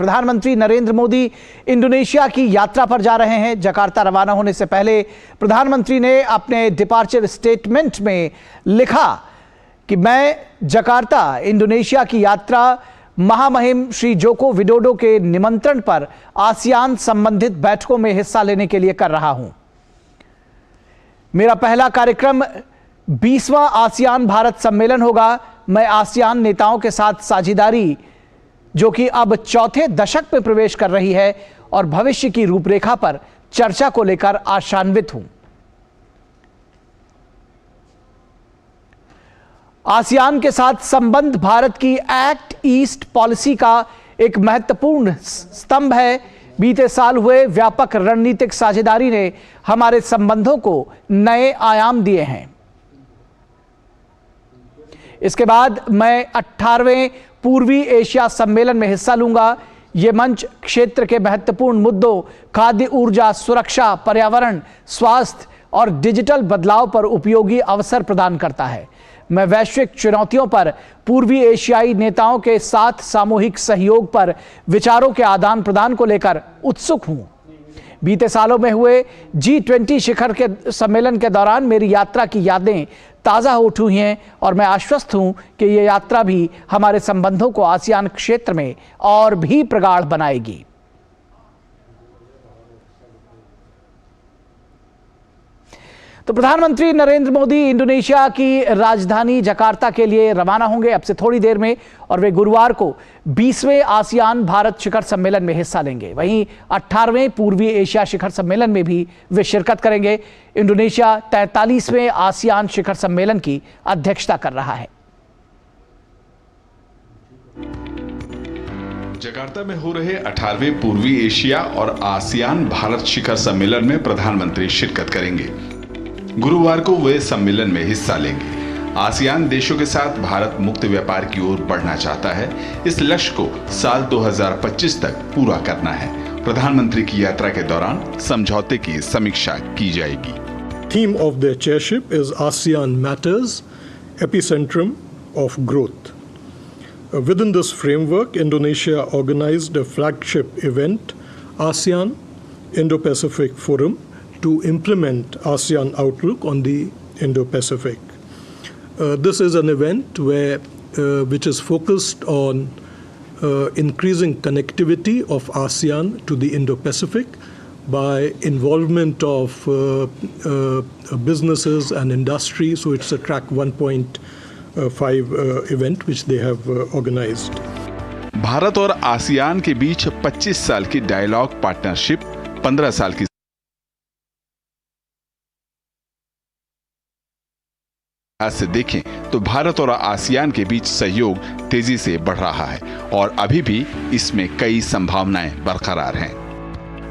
प्रधानमंत्री नरेंद्र मोदी इंडोनेशिया की यात्रा पर जा रहे हैं। जकार्ता रवाना होने से पहले प्रधानमंत्री ने अपने डिपार्चर स्टेटमेंट में लिखा कि मैं जकार्ता इंडोनेशिया की यात्रा महामहिम श्री जोको विडोडो के निमंत्रण पर आसियान संबंधित बैठकों में हिस्सा लेने के लिए कर रहा हूं। मेरा पहला कार्यक्रम 20वां आसियान भारत सम्मेलन होगा। मैं आसियान नेताओं के साथ साझेदारी, जो कि अब चौथे दशक में प्रवेश कर रही है, और भविष्य की रूपरेखा पर चर्चा को लेकर आशान्वित हूं। आसियान के साथ संबंध भारत की एक्ट ईस्ट पॉलिसी का एक महत्वपूर्ण स्तंभ है। बीते साल हुए व्यापक रणनीतिक साझेदारी ने हमारे संबंधों को नए आयाम दिए हैं। इसके बाद मैं 18वें पूर्वी एशिया सम्मेलन में हिस्सा लूंगा। यह मंच क्षेत्र के महत्वपूर्ण मुद्दों खाद्य, ऊर्जा, सुरक्षा, पर्यावरण, स्वास्थ्य और डिजिटल बदलाव पर उपयोगी अवसर प्रदान करता है। मैं वैश्विक चुनौतियों पर पूर्वी एशियाई नेताओं के साथ सामूहिक सहयोग पर विचारों के आदान प्रदान को लेकर उत्सुक हूं। बीते सालों में हुए G20 शिखर के सम्मेलन के दौरान मेरी यात्रा की यादें ताज़ा हो उठी हैं, और मैं आश्वस्त हूं कि यह यात्रा भी हमारे संबंधों को आसियान क्षेत्र में और भी प्रगाढ़ बनाएगी। तो प्रधानमंत्री नरेंद्र मोदी इंडोनेशिया की राजधानी जकार्ता के लिए रवाना होंगे अब से थोड़ी देर में, और वे गुरुवार को 20वें आसियान भारत शिखर सम्मेलन में हिस्सा लेंगे। वहीं 18वें पूर्वी एशिया शिखर सम्मेलन में भी वे शिरकत करेंगे। इंडोनेशिया 43वें आसियान शिखर सम्मेलन की अध्यक्षता कर रहा है। जकार्ता में हो रहे 18वें पूर्वी एशिया और आसियान भारत शिखर सम्मेलन में प्रधानमंत्री शिरकत करेंगे। गुरुवार को वे सम्मेलन में हिस्सा लेंगे। आसियान देशों के साथ भारत मुक्त व्यापार की ओर बढ़ना चाहता है। इस लक्ष्य को साल 2025 तक पूरा करना है। प्रधानमंत्री की यात्रा के दौरान समझौते की समीक्षा की जाएगी। Theme of their chairship is ASEAN Matters, Epicentrum of Growth. Within this framework, Indonesia organized a flagship event, ASEAN Indo-Pacific Forum, to implement ASEAN Outlook on the Indo-Pacific. This is an event which is focused on increasing connectivity of ASEAN to the Indo-Pacific by involvement of businesses and industry. So it's a track 1.5 event which they have organized. Bharat और ASEAN के बीच 25 साल की dialogue partnership 15 साल की आज से देखें तो भारत और आसियान के बीच सहयोग तेजी से बढ़ रहा है, और अभी भी इसमें कई संभावनाएं बरकरार हैं।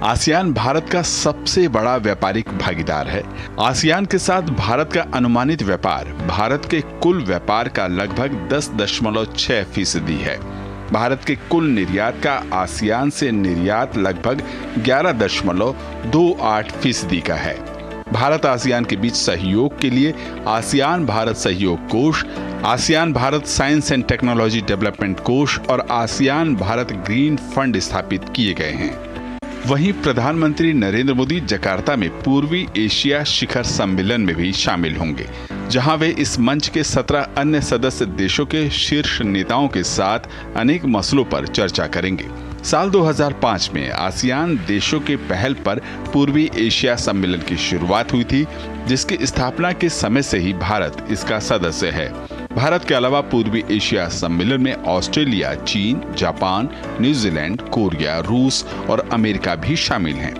आसियान भारत का सबसे बड़ा व्यापारिक भागीदार है। आसियान के साथ भारत का अनुमानित व्यापार भारत के कुल व्यापार का लगभग 10.6% है। भारत के कुल निर्यात का आसियान से निर्यात लगभग 11.28% का है। भारत आसियान के बीच सहयोग के लिए आसियान भारत सहयोग कोष, ASEAN Bharat science and technology development कोष और आसियान भारत ग्रीन फंड स्थापित किए गए हैं। वहीं प्रधानमंत्री नरेंद्र मोदी जकार्ता में पूर्वी एशिया शिखर सम्मेलन में भी शामिल होंगे, जहां वे इस मंच के 17 अन्य सदस्य देशों के शीर्ष नेताओं के साथ अनेक मसलों पर चर्चा करेंगे। साल 2005 में आसियान देशों के पहल पर पूर्वी एशिया सम्मेलन की शुरुआत हुई थी, जिसकी स्थापना के समय से ही भारत इसका सदस्य है। भारत के अलावा पूर्वी एशिया सम्मेलन में ऑस्ट्रेलिया, चीन, जापान, न्यूजीलैंड, कोरिया, रूस और अमेरिका भी शामिल हैं।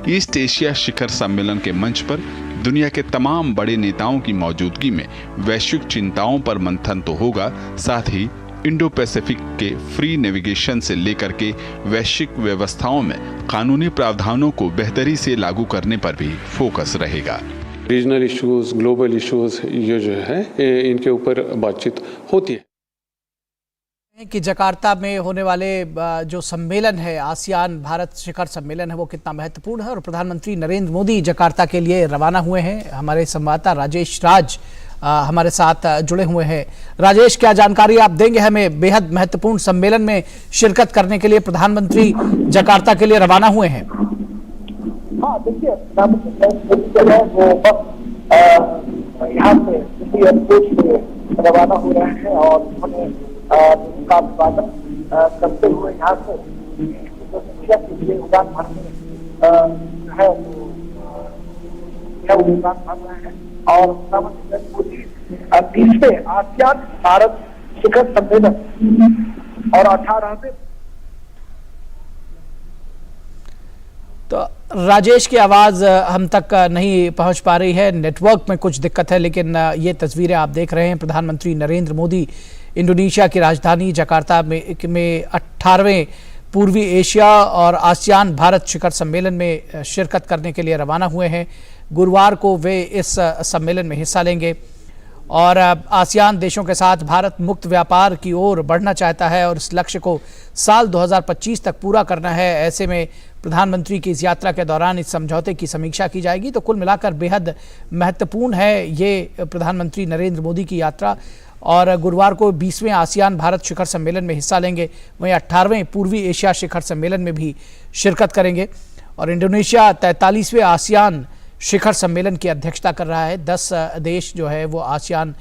ईस्ट एशिया शिखर सम्मेलन के मंच पर दुनिया के तमाम बड़े नेताओं की मौजूदगी में वैश्विक चिंताओं पर मंथन तो होगा, साथ ही इंडो पैसिफिक के फ्री नेविगेशन से लेकर के वैश्विक व्यवस्थाओं में कानूनी प्रावधानों को बेहतरी से लागू करने पर भी फोकस रहेगा। रीजनल इश्यूज, ग्लोबल इश्यूज, ये जो है इनके ऊपर बातचीत होती है। कि जकार्ता में होने वाले जो सम्मेलन है, आसियान भारत शिखर सम्मेलन है, वो कितना महत्वपूर्ण है, और प्रधानमंत्री नरेंद्र मोदी जकार्ता के लिए रवाना हुए हैं। हमारे संवाददाता राजेश राज हमारे साथ जुड़े हुए हैं। राजेश, क्या जानकारी आप देंगे हमें? बेहद महत्वपूर्ण सम्मेलन में शिरकत करने के लिए प्रधानमंत्री जकार्ता के लिए रवाना हुए हैं। हाँ, देखिए, वो बस यहाँ से दिल्ली एयरपोर्ट से रवाना हो रहे हैं और उन्होंने का स्वागत करते हुए यहाँ से इंडोनेशिया के लिए उड़ान भरने है उड़ान भर रहे हैं। और प्रधानमंत्री नरेंद्र मोदी 30वें आसियान भारत शिखर सम्मेलन और 18वें। तो राजेश की आवाज़ हम तक नहीं पहुंच पा रही है, नेटवर्क में कुछ दिक्कत है, लेकिन ये तस्वीरें आप देख रहे हैं। प्रधानमंत्री नरेंद्र मोदी इंडोनेशिया की राजधानी जकार्ता में 18वें पूर्वी एशिया और आसियान भारत शिखर सम्मेलन में शिरकत करने के लिए रवाना हुए हैं। गुरुवार को वे इस सम्मेलन में हिस्सा लेंगे और आसियान देशों के साथ भारत मुक्त व्यापार की ओर बढ़ना चाहता है और इस लक्ष्य को साल 2025 तक पूरा करना है। ऐसे में प्रधानमंत्री की इस यात्रा के दौरान इस समझौते की समीक्षा की जाएगी। तो कुल मिलाकर बेहद महत्वपूर्ण है ये प्रधानमंत्री नरेंद्र मोदी की यात्रा। और गुरुवार को 20वें आसियान भारत शिखर सम्मेलन में हिस्सा लेंगे, वहीं 18वें पूर्वी एशिया शिखर सम्मेलन में भी शिरकत करेंगे। और इंडोनेशिया 43वें आसियान शिखर सम्मेलन की अध्यक्षता कर रहा है। 10 देश जो है वो आसियान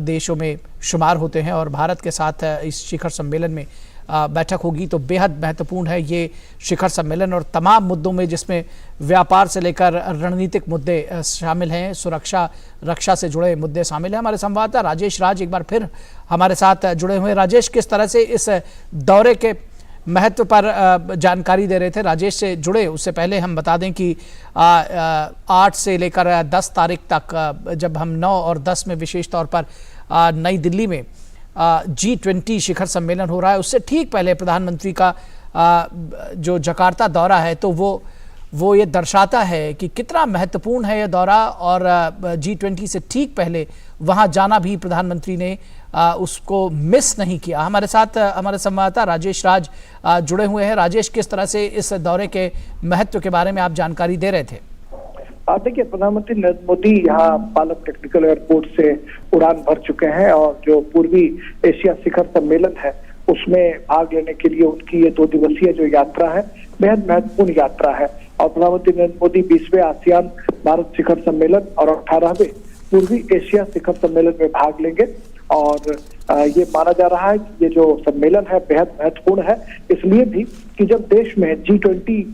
देशों में शुमार होते हैं और भारत के साथ इस शिखर सम्मेलन में बैठक होगी। तो बेहद महत्वपूर्ण है ये शिखर सम्मेलन और तमाम मुद्दों में, जिसमें व्यापार से लेकर रणनीतिक मुद्दे शामिल हैं, सुरक्षा रक्षा से जुड़े मुद्दे शामिल हैं। हमारे संवाददाता राजेश राज एक बार फिर हमारे साथ जुड़े हुए। राजेश, किस तरह से इस दौरे के महत्व पर जानकारी दे रहे थे? राजेश से जुड़े उससे पहले हम बता दें कि 8 से लेकर 10 तारीख तक, जब हम 9 और 10 में विशेष तौर पर नई दिल्ली में G20 शिखर सम्मेलन हो रहा है, उससे ठीक पहले प्रधानमंत्री का जो जकार्ता दौरा है, तो वो ये दर्शाता है कि कितना महत्वपूर्ण है ये दौरा। और G20 से ठीक पहले वहाँ जाना भी प्रधानमंत्री ने उसको मिस नहीं किया। हमारे साथ हमारे संवाददाता राजेश राज जुड़े हुए हैं। राजेश, किस तरह से इस दौरे के महत्व के बारे में आप जानकारी दे रहे थे? देखिए, प्रधानमंत्री नरेंद्र मोदी यहाँ पालम टेक्निकल एयरपोर्ट से उड़ान भर चुके हैं और जो पूर्वी एशिया शिखर सम्मेलन है उसमें भाग लेने के लिए उनकी ये 2 दिवसीय जो यात्रा है बेहद महत्वपूर्ण यात्रा है। और प्रधानमंत्री नरेंद्र मोदी 20वें आसियान भारत शिखर सम्मेलन और 18वें पूर्वी एशिया शिखर सम्मेलन में भाग लेंगे। और ये माना जा रहा है कि ये जो सम्मेलन है बेहद महत्वपूर्ण है, इसलिए भी कि जब देश में G20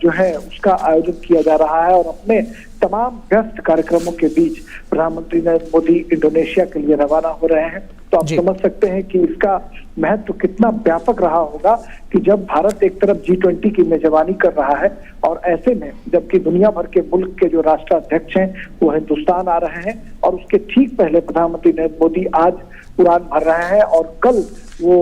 जो है उसका आयोजन किया जा रहा है और अपने तमाम व्यस्त कार्यक्रमों के बीच प्रधानमंत्री नरेंद्र मोदी इंडोनेशिया के लिए रवाना हो रहे हैं। तो आप समझ सकते हैं कि इसका महत्व कितना व्यापक रहा होगा कि जब भारत एक तरफ G20 की मेजबानी कर रहा है और ऐसे में जबकि दुनिया भर के मुल्क के जो राष्ट्राध्यक्ष हैं वो हिंदुस्तान आ रहे हैं और उसके ठीक पहले प्रधानमंत्री नरेंद्र मोदी आज उड़ान भर रहे हैं और कल वो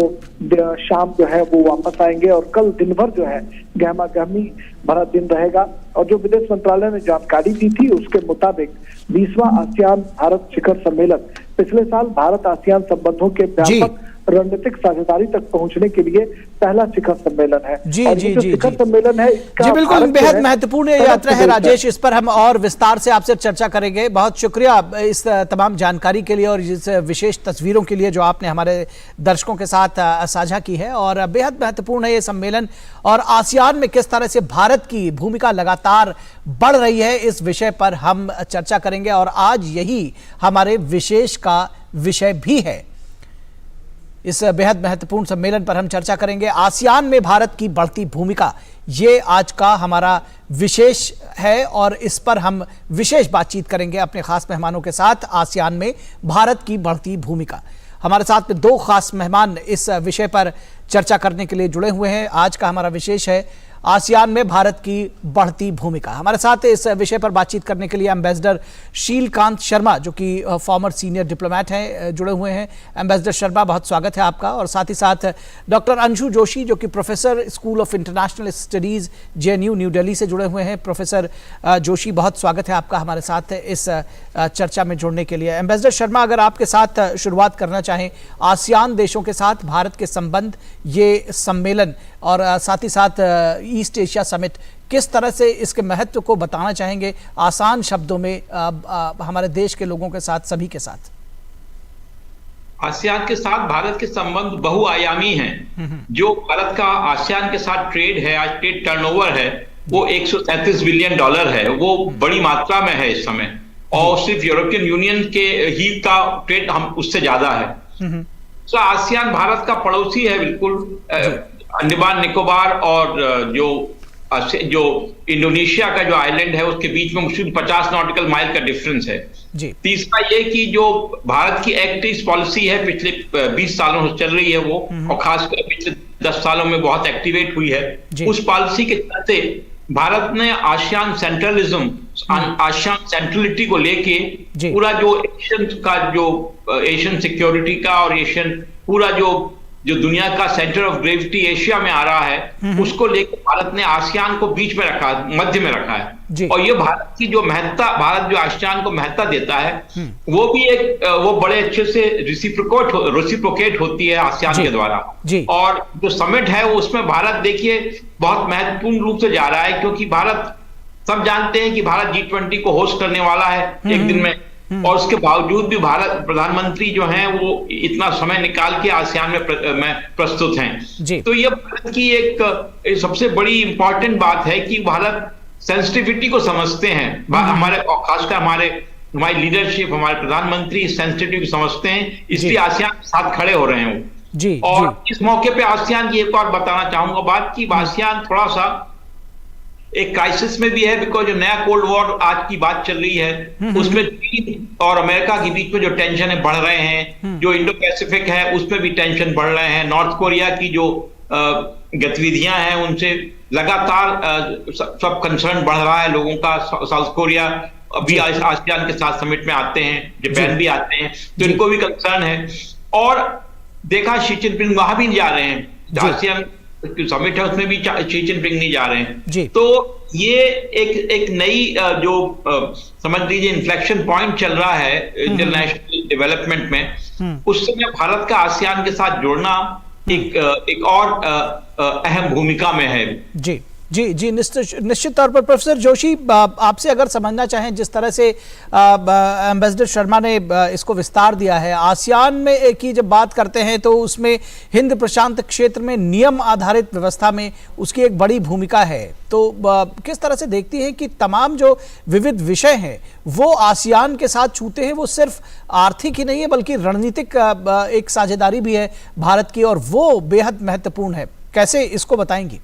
शाम जो है वो वापस आएंगे और कल दिन भर जो है गहमा गहमी भरा दिन रहेगा। और जो विदेश मंत्रालय ने जानकारी दी थी उसके मुताबिक 20वां आसियान भारत शिखर सम्मेलन पिछले साल भारत आसियान संबंधों के व्यापक रणनीतिक साझेदारी तक पहुंचने के लिए पहला शिखर सम्मेलन है। शिखर सम्मेलन है जी बिल्कुल, बेहद महत्वपूर्ण यात्रा है राजेश, इस पर हम और विस्तार से आपसे चर्चा करेंगे। बहुत शुक्रिया इस तमाम जानकारी के लिए और इस विशेष तस्वीरों के लिए जो आपने हमारे दर्शकों के साथ साझा की है। और बेहद महत्वपूर्ण है ये सम्मेलन और आसियान में किस तरह से भारत की भूमिका लगातार बढ़ रही है, इस विषय पर हम चर्चा करेंगे और आज यही हमारे विशेष का विषय भी है। इस बेहद महत्वपूर्ण सम्मेलन पर हम चर्चा करेंगे। आसियान में भारत की बढ़ती भूमिका, ये आज का हमारा विशेष है और इस पर हम विशेष बातचीत करेंगे अपने खास मेहमानों के साथ। आसियान में भारत की बढ़ती भूमिका, हमारे साथ में 2 खास मेहमान इस विषय पर चर्चा करने के लिए जुड़े हुए हैं। आज का हमारा विशेष है आसियान में भारत की बढ़ती भूमिका। हमारे साथ इस विषय पर बातचीत करने के लिए एम्बेसडर शीलकांत शर्मा, जो कि फॉर्मर सीनियर डिप्लोमेट हैं, जुड़े हुए हैं। एम्बेसडर शर्मा, बहुत स्वागत है आपका। और साथ ही साथ डॉक्टर अंशु जोशी, जो कि professor school of international studies JNU new Delhi से जुड़े हुए हैं। प्रोफेसर जोशी, बहुत स्वागत है आपका हमारे साथ इस चर्चा में जुड़ने के लिए। एम्बेसडर शर्मा, अगर आपके साथ शुरुआत करना चाहें, आसियान देशों के साथ भारत के संबंध, ये सम्मेलन और साथ ही साथ ईस्ट एशिया समिट, किस तरह से इसके महत्व को बताना चाहेंगे आसान शब्दों में हमारे देश के लोगों के साथ, सभी के साथ? आसियान के साथ भारत के संबंध बहुआयामी हैं। जो भारत का आसियान के साथ ट्रेड है, आज ट्रेड टर्नओवर है वो $137 बिलियन है, वो बड़ी मात्रा में है इस समय, और सिर्फ यूरोपियन यूनियन के ही का ट्रेड हम उससे ज्यादा है। तो आसियान भारत का पड़ोसी है बिल्कुल। अंडमान निकोबार और जो इंडोनेशिया का जो आइलैंड है उसके बीच में मुश्किल 50 नॉटिकल माइल का डिफरेंस है। तीसरा ये कि जो भारत की एक्ट ईस्ट पॉलिसी है पिछले 20 सालों से चल रही है वो, और खासकर पिछले 10 सालों में बहुत एक्टिवेट हुई है। उस पॉलिसी के चलते भारत ने आसियान सेंट्रलिज्म, आसियान सेंट्रलिटी को लेके पूरा जो एशियन सिक्योरिटी का और एशियन पूरा जो दुनिया का सेंटर ऑफ ग्रेविटी एशिया में आ रहा है, उसको लेकर भारत ने आसियान को बीच में रखा, मध्य में रखा है। और ये भारत की जो महत्ता, भारत जो आसियान को महत्ता देता है, वो भी वो बड़े अच्छे से रेसिप्रोकेट होती है आसियान के द्वारा। और जो समिट है उसमें भारत देखिए बहुत महत्वपूर्ण रूप से जा रहा है, क्योंकि भारत, सब जानते हैं कि भारत G20 को होस्ट करने वाला है एक दिन में, और उसके बावजूद भी भारत प्रधानमंत्री जो हैं वो इतना समय निकाल के आसियान में प्रस्तुत हैं। तो ये भारत की एक सबसे बड़ी इंपॉर्टेंट बात है कि भारत सेंसिटिविटी को समझते हैं। हमारे, खासकर हमारी लीडरशिप, हमारे प्रधानमंत्री सेंसिटिविटी को समझते हैं, इसलिए आसियान के साथ खड़े हो रहे हैं वो। और इस मौके पे आसियान की एक और बताना चाहूंगा बात की, आसियान थोड़ा सा एक क्राइसिस में भी है, बिकॉज जो नया कोल्ड वॉर आज की बात चल रही है उसमें चीन और अमेरिका के बीच में जो टेंशन है बढ़ रहे हैं, जो इंडो पैसिफिक है उसमें भी टेंशन बढ़ रहे हैं, नॉर्थ कोरिया की जो गतिविधियां हैं उनसे लगातार सब कंसर्न बढ़ रहा है लोगों का। साउथ कोरिया अभी आसियान के साथ समिट में आते हैं, जापान भी आते हैं, तो इनको भी कंसर्न है। और देखा शी जिनपिंग वहां भी जा रहे हैं, आसियान समिट है उसमें भी शी जिनपिंग नहीं जा रहे हैं। तो ये एक नई जो समझ लीजिए इन्फ्लेक्शन पॉइंट चल रहा है इंटरनेशनल डेवलपमेंट में, उस समय भारत का आसियान के साथ जोड़ना एक और अहम भूमिका में है। जी निश्चित तौर पर। प्रोफेसर जोशी, आपसे अगर समझना चाहें, जिस तरह से एम्बेसडर शर्मा ने इसको विस्तार दिया है, आसियान में की जब बात करते हैं तो उसमें हिंद प्रशांत क्षेत्र में नियम आधारित व्यवस्था में उसकी एक बड़ी भूमिका है। तो किस तरह से देखती हैं कि तमाम जो विविध विषय हैं वो आसियान के साथ छूते हैं, वो सिर्फ आर्थिक ही नहीं है बल्कि रणनीतिक एक साझेदारी भी है भारत की, और वो बेहद महत्वपूर्ण है। कैसे इसको बताएंगी?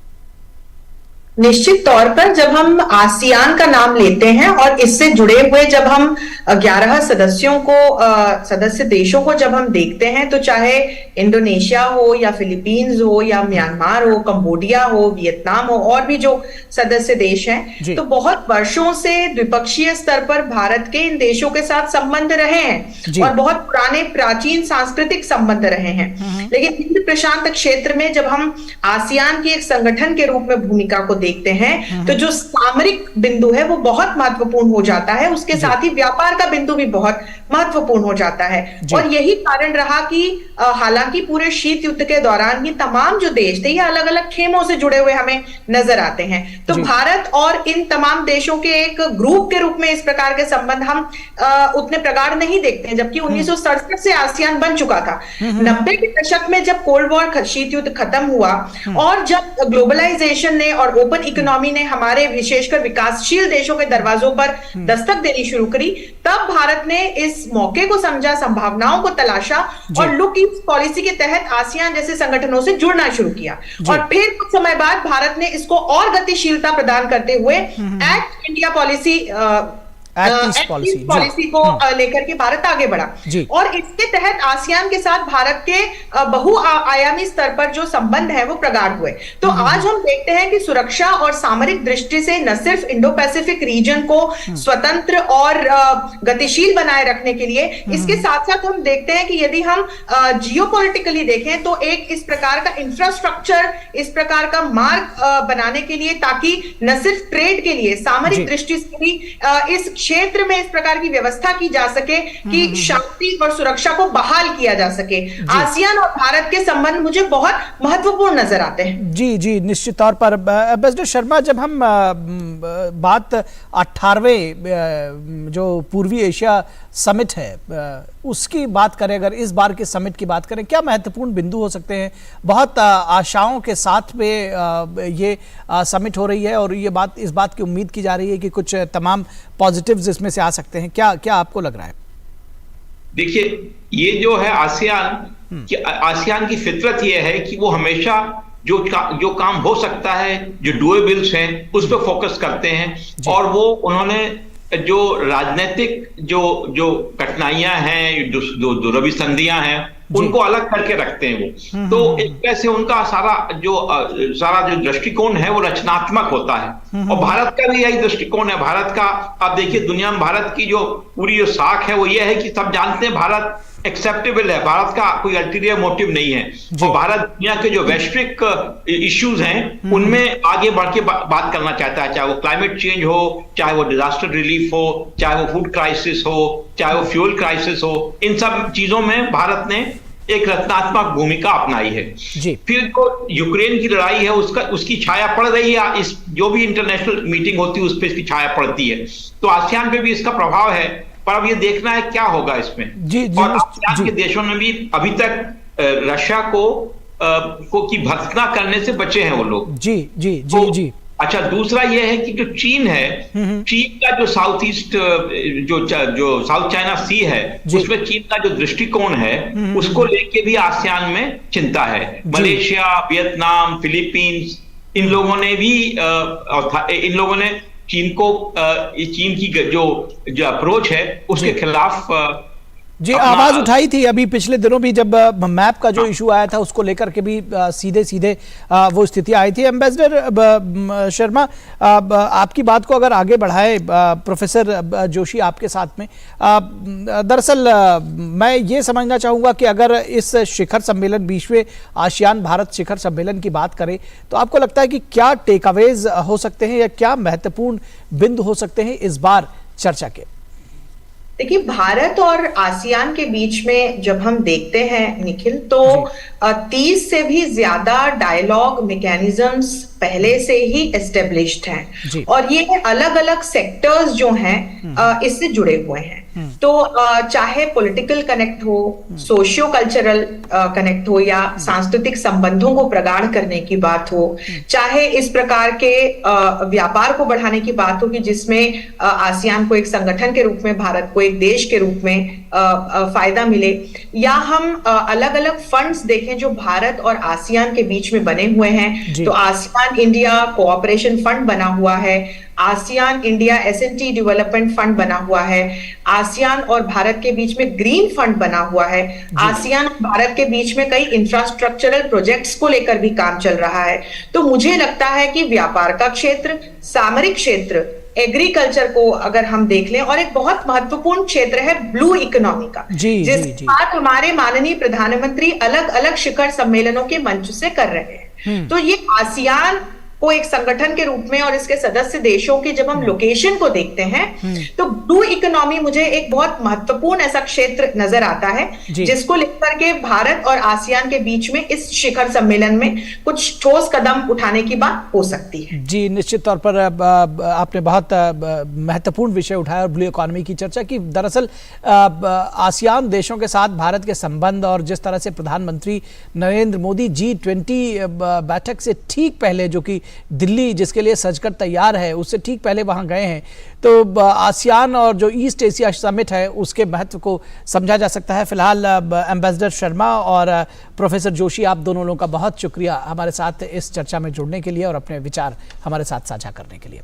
निश्चित तौर पर जब हम आसियान का नाम लेते हैं और इससे जुड़े हुए जब हम 11 सदस्य देशों को जब हम देखते हैं, तो चाहे इंडोनेशिया हो या फिलीपींस हो या म्यांमार हो, कंबोडिया हो, वियतनाम हो, और भी जो सदस्य देश हैं, तो बहुत वर्षों से द्विपक्षीय स्तर पर भारत के इन देशों के साथ संबंध रहे हैं और बहुत पुराने प्राचीन सांस्कृतिक संबंध रहे हैं। लेकिन हिंद प्रशांत क्षेत्र में जब हम आसियान की एक संगठन के रूप में भूमिका को देखते हैं, तो जो सामरिक बिंदु है वो बहुत महत्वपूर्ण हो जाता है, उसके साथ ही व्यापार का बिंदु भी बहुत महत्वपूर्ण हो जाता है। और यही कारण रहा कि हालांकि पूरे शीत युद्ध के दौरान ये तमाम जो देश थे ये अलग अलग खेमों से जुड़े हुए हमें नजर आते हैं। तो भारत और इन तमाम देशों के एक ग्रुप के रूप में इस प्रकार के संबंध हम उतने प्रगाढ़ नहीं देखते हैं, जबकि 1967 से आसियान बन चुका था। 90 के दशक में जब कोल्ड वॉर, शीत युद्ध खत्म हुआ और जब ग्लोबलाइजेशन ने और ओपन इकोनॉमी ने हमारे विशेषकर विकासशील देशों के दरवाजों पर दस्तक देनी शुरू करी, तब भारत ने इस मौके को समझा, संभावनाओं को तलाशा और लुक ईस्ट पॉलिसी के तहत आसियान जैसे संगठनों से जुड़ना शुरू किया। और फिर कुछ समय बाद भारत ने इसको और गतिशीलता प्रदान करते हुए एक्ट इंडिया पॉलिसी पॉलिसी को लेकर के भारत आगे बढ़ा। और इसके तहत आसियान के साथ भारत के बहुआयामी स्तर पर जो संबंध है वो प्रगाढ़ हुए। तो आज हम देखते हैं कि सुरक्षा और सामरिक दृष्टि से न सिर्फ इंडो पैसिफिक रीजन को स्वतंत्र और गतिशील बनाए रखने के लिए, इसके साथ साथ हम देखते हैं कि यदि हम जियोपॉलिटिकली देखें तो एक इस प्रकार का इंफ्रास्ट्रक्चर, इस प्रकार का मार्ग बनाने के लिए, ताकि न सिर्फ ट्रेड के लिए, सामरिक दृष्टि से भी इस क्षेत्र में इस प्रकार की व्यवस्था की जा सके कि शांति और सुरक्षा को बहाल किया जा सके। आसियान और भारत के संबंध मुझे बहुत महत्वपूर्ण नजर आते हैं। जी जी, निश्चित तौर पर। एम्बेसडर शर्मा, जब हम बात 18वें जो पूर्वी एशिया समिट है उसकी बात करें, अगर इस बार के समिट की बात करें, क्या महत्वपूर्ण बिंदु हो सकते हैं? बहुत आशाओं के साथ में ये समिट हो रही है और ये इस बात की उम्मीद की जा रही है कि कुछ तमाम पॉजिटिव्स इसमें से आ सकते हैं। क्या आपको लग रहा है? देखिए, ये जो है आसियान की फितरत ये है कि वो हमेशा जो काम हो सकता है, जो डुएबल्स हैं, उस पर फोकस करते हैं। और वो उन्होंने जो राजनीतिक जो कठिनाइयां हैं, जो रवि संधियां हैं, उनको अलग करके रखते हैं वो। तो एक तरह से उनका सारा जो दृष्टिकोण है वो रचनात्मक होता है। और भारत का भी यही दृष्टिकोण है। भारत का, आप देखिए, दुनिया में भारत की जो पूरी जो साख है वो ये है कि सब जानते हैं भारत एक्सेप्टेबल है, भारत का कोई अल्टीरियर मोटिव नहीं है। और भारत दुनिया के जो वैश्विक इश्यूज हैं उनमें आगे बढ़ के बात करना चाहता है, चाहे वो क्लाइमेट चेंज हो, चाहे वो डिजास्टर रिलीफ हो, चाहे वो फूड क्राइसिस हो, चाहे वो फ्यूल क्राइसिस हो। इन सब चीजों में भारत ने एक रचनात्मक भूमिका अपनाई है। फिर जो यूक्रेन की लड़ाई है उसकी छाया पड़ रही है, इस जो भी इंटरनेशनल मीटिंग होती है उस पर इसकी छाया पड़ती है। तो आसियान पे भी इसका प्रभाव है, पर अब ये देखना है क्या होगा इसमें। और आसियान के देशों ने भी अभी तक रशिया को की भर्त्सना करने से बचे हैं वो लोग। जी जी जी जी। अच्छा, दूसरा ये है कि जो चीन है, चीन का जो साउथ ईस्ट जो साउथ चाइना सी है, उसमें चीन का जो दृष्टिकोण है उसको लेके भी आसियान में चिंता है। मलेशिया, वियतनाम, फिलीपींस, इन लोगों ने चीन की जो अप्रोच है उसके खिलाफ आवाज उठाई थी। अभी पिछले दिनों भी जब मैप का जो इशू आया था उसको लेकर के भी सीधे वो स्थिति आई थी। एम्बेसडर शर्मा, आपकी बात को अगर आगे बढ़ाए प्रोफेसर जोशी आपके साथ में, दरअसल मैं ये समझना चाहूँगा कि अगर इस शिखर सम्मेलन 20वें आसियान भारत शिखर सम्मेलन की बात करें तो आपको लगता है कि क्या टेक अवेज हो सकते हैं या क्या महत्वपूर्ण बिंदु हो सकते हैं इस बार चर्चा के? देखिए, भारत और आसियान के बीच में जब हम देखते हैं निखिल, तो 30 से भी ज्यादा डायलॉग मैकेनिज्म्स पहले से ही एस्टेब्लिश्ड हैं और ये अलग अलग सेक्टर्स जो हैं इससे जुड़े हुए हैं। तो चाहे पॉलिटिकल कनेक्ट हो, सोशियो कल्चरल कनेक्ट हो, या सांस्कृतिक संबंधों को प्रगाढ़ करने की बात हो, चाहे इस प्रकार के व्यापार को बढ़ाने की बात हो कि जिसमें आसियान को एक संगठन के रूप में, भारत को एक देश के रूप में फायदा मिले, या हम अलग अलग फंड्स देखें जो भारत और आसियान के बीच में बने हुए हैं। तो आसियान इंडिया कोऑपरेशन फंड बना हुआ है, ASEAN India S&T development fund बना हुआ है, आसियान और भारत के बीच में ग्रीन फंड बना हुआ है, आसियान और भारत के बीच में कई इंफ्रास्ट्रक्चरल प्रोजेक्ट्स को लेकर भी काम चल रहा है। तो मुझे लगता है कि व्यापार का क्षेत्र, सामरिक क्षेत्र, एग्रीकल्चर को अगर हम देख लें, और एक बहुत महत्वपूर्ण क्षेत्र है ब्लू इकोनॉमी का, जिसके बात हमारे माननीय प्रधानमंत्री अलग अलग शिखर सम्मेलनों के मंच से कर रहे हैं। तो ये आसियान को एक संगठन के रूप में और इसके सदस्य देशों के जब हम लोकेशन को देखते हैं तो ब्लू इकोनॉमी मुझे एक बहुत महत्वपूर्ण ऐसा क्षेत्र नजर आता है जिसको लेकर के भारत और आसियान के बीच में इस शिखर सम्मेलन में कुछ ठोस कदम उठाने की बात हो सकती है। जी, निश्चित तौर पर आपने बहुत महत्वपूर्ण विषय उठाया और ब्लू इकोनॉमी की चर्चा की। दरअसल आसियान देशों के साथ भारत के संबंध और जिस तरह से प्रधानमंत्री नरेंद्र मोदी G20 बैठक से ठीक पहले, जो कि दिल्ली जिसके लिए सजकर तैयार है, उससे ठीक पहले वहां गए हैं, तो आसियान और जो ईस्ट एशिया समिट है उसके महत्व को समझा जा सकता है। फिलहाल एम्बेसडर शर्मा और प्रोफेसर जोशी, आप दोनों लोगों का बहुत शुक्रिया हमारे साथ इस चर्चा में जुड़ने के लिए और अपने विचार हमारे साथ साझा करने के लिए।